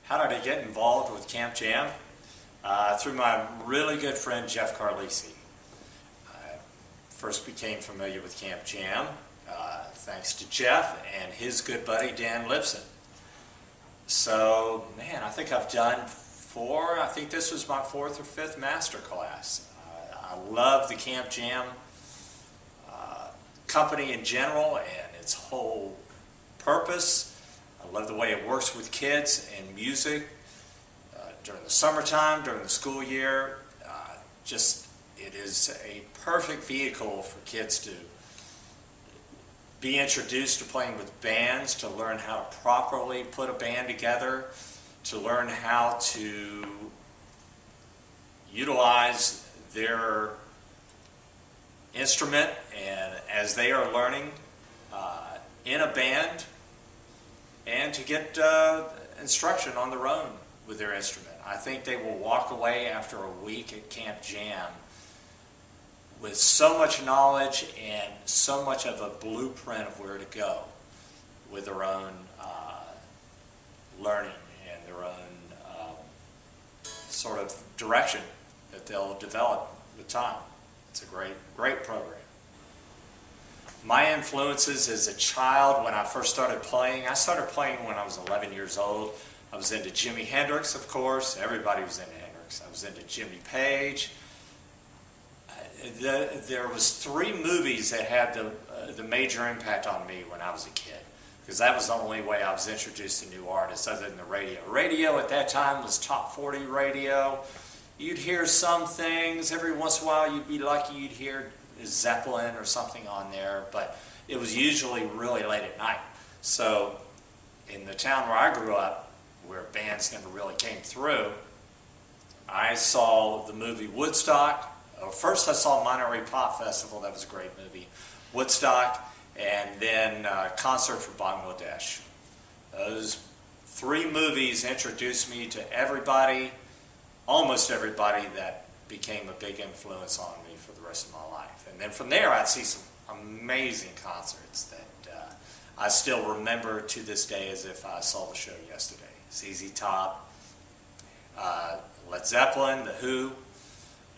How did I get involved with Camp Jam? Through my really good friend Jeff Carlisi. I first became familiar with Camp Jam thanks to Jeff and his good buddy Dan Lipson. So, man, I think I've done I think this was my 4th or 5th Masterclass. I love the Camp Jam company in general and its whole purpose. I love the way it works with kids and music during the summertime, during the school year. It is a perfect vehicle for kids to be introduced to playing with bands, to learn how to properly put a band together, to learn how to utilize their instrument and as they are learning in a band, and to get instruction on their own with their instrument. I think they will walk away after a week at Camp Jam with so much knowledge and so much of a blueprint of where to go with their own learning and their own sort of direction that they'll develop with time. It's a great program. My influences as a child, when I first started playing, I started playing when I was 11 years old. I was into Jimi Hendrix, of course. Everybody was into Hendrix. I was into Jimmy Page. There was 3 movies that had the major impact on me when I was a kid, because that was the only way I was introduced to new artists other than the radio. Radio at that time was top 40 radio. You'd hear some things. Every once in a while you'd be lucky you'd hear Zeppelin or something on there, but it was usually really late at night. So in the town where I grew up, where bands never really came through, I saw the movie Woodstock. First I saw Monterey Pop Festival, that was a great movie, Woodstock, and then Concert for Bangladesh. Those 3 movies introduced me to everybody, almost everybody, that became a big influence on me for the rest of my life. And then from there I'd see some amazing concerts that I still remember to this day as if I saw the show yesterday. ZZ Top, Led Zeppelin, The Who,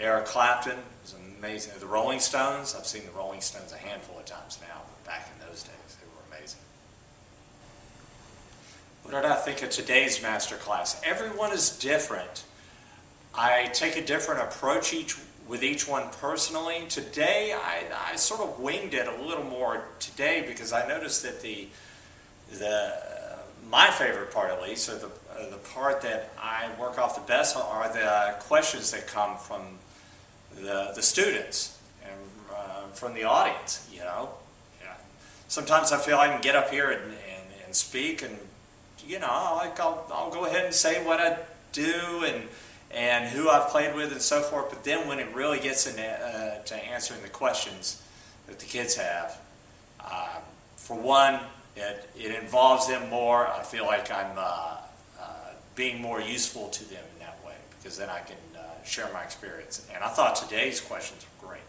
Eric Clapton was amazing. The Rolling Stones, I've seen the Rolling Stones a handful of times now, but back in those days they were amazing. What did I think of today's Masterclass? Everyone is different. I take a different approach with each one personally. Today I sort of winged it a little more today because I noticed that my favorite part, at least, or the part that I work off the best are the questions that come from the students and from the audience. You know, sometimes I feel I can get up here and speak, and I'll go ahead and say what I do and who I've played with and so forth. But then when it really gets into to answering the questions that the kids have, for one, it involves them more. I feel like I'm being more useful to them in that way, because then I can share my experience. And I thought today's questions were great.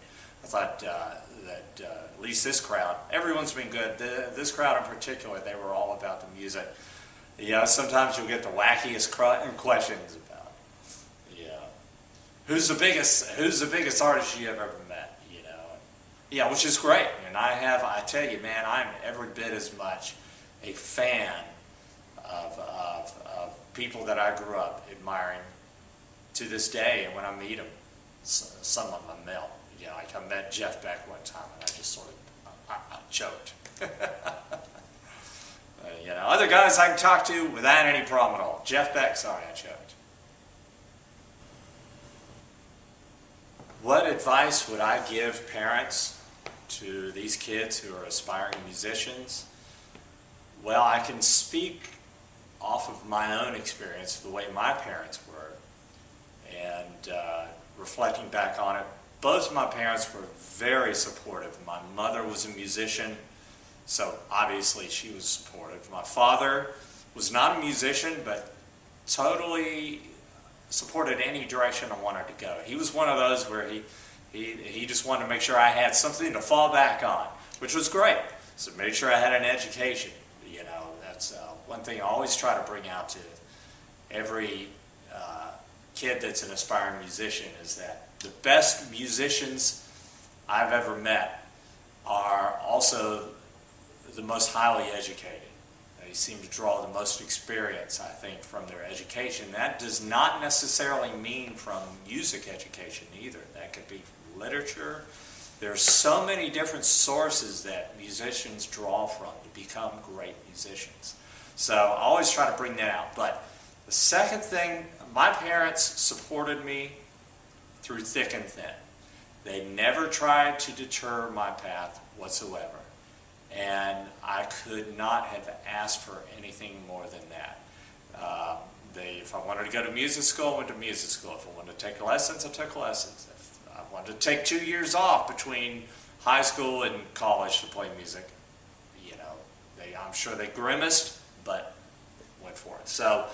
I thought that at least this crowd, everyone's been good. This crowd in particular, they were all about the music. Sometimes you'll get the wackiest questions about, who's the biggest artist you have ever met, which is great. And I tell you, man, I'm every bit as much a fan of people that I grew up admiring to this day. And when I meet them, some of them I melt. Like I met Jeff Beck one time, and I just sort of I choked. Other guys I can talk to without any problem at all. Jeff Beck, sorry, I choked. What advice would I give parents to these kids who are aspiring musicians? Well, I can speak off of my own experience, the way my parents were, and reflecting back on it, both of my parents were very supportive. My mother was a musician, so obviously she was supportive. My father was not a musician, but totally supported any direction I wanted to go. He was one of those where he just wanted to make sure I had something to fall back on, which was great. So make sure I had an education. That's one thing I always try to bring out to every kid that's an aspiring musician is that the best musicians I've ever met are also the most highly educated. They seem to draw the most experience, I think, from their education. That does not necessarily mean from music education either. That could be from literature. There's so many different sources that musicians draw from to become great musicians. So I always try to bring that out. But the second thing, my parents supported me through thick and thin. They never tried to deter my path whatsoever. And I could not have asked for anything more than that. If I wanted to go to music school, I went to music school. If I wanted to take lessons, I took lessons. If I wanted to take 2 years off between high school and college to play music, I'm sure they grimaced, but went for it. So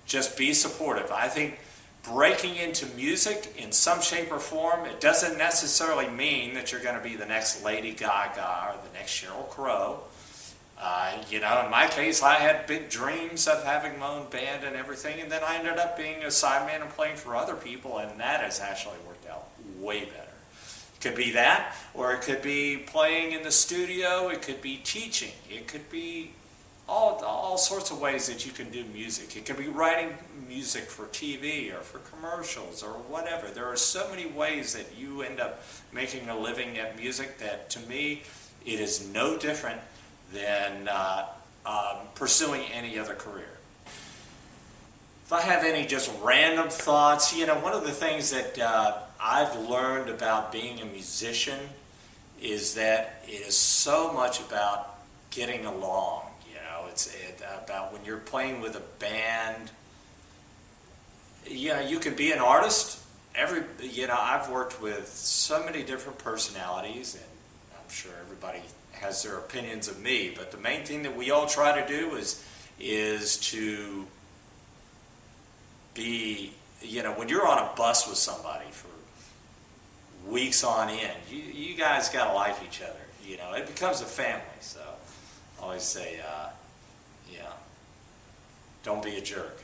just be supportive. I think breaking into music in some shape or form, it doesn't necessarily mean that you're going to be the next Lady Gaga or the next Sheryl Crow. In my case, I had big dreams of having my own band and everything, and then I ended up being a sideman and playing for other people, and that has actually worked out way better. It could be that, or it could be playing in the studio, it could be teaching, it could be all sorts of ways that you can do music. It could be writing music for TV or for commercials or whatever. There are so many ways that you end up making a living at music that, to me, it is no different than pursuing any other career. If I have any just random thoughts, one of the things that I've learned about being a musician is that it is so much about getting along. It's about when you're playing with a band. You can be an artist. I've worked with so many different personalities, and I'm sure everybody has their opinions of me. But the main thing that we all try to do is to be. When you're on a bus with somebody for weeks on end, you guys gotta like each other. It becomes a family. So I always say. Don't be a jerk.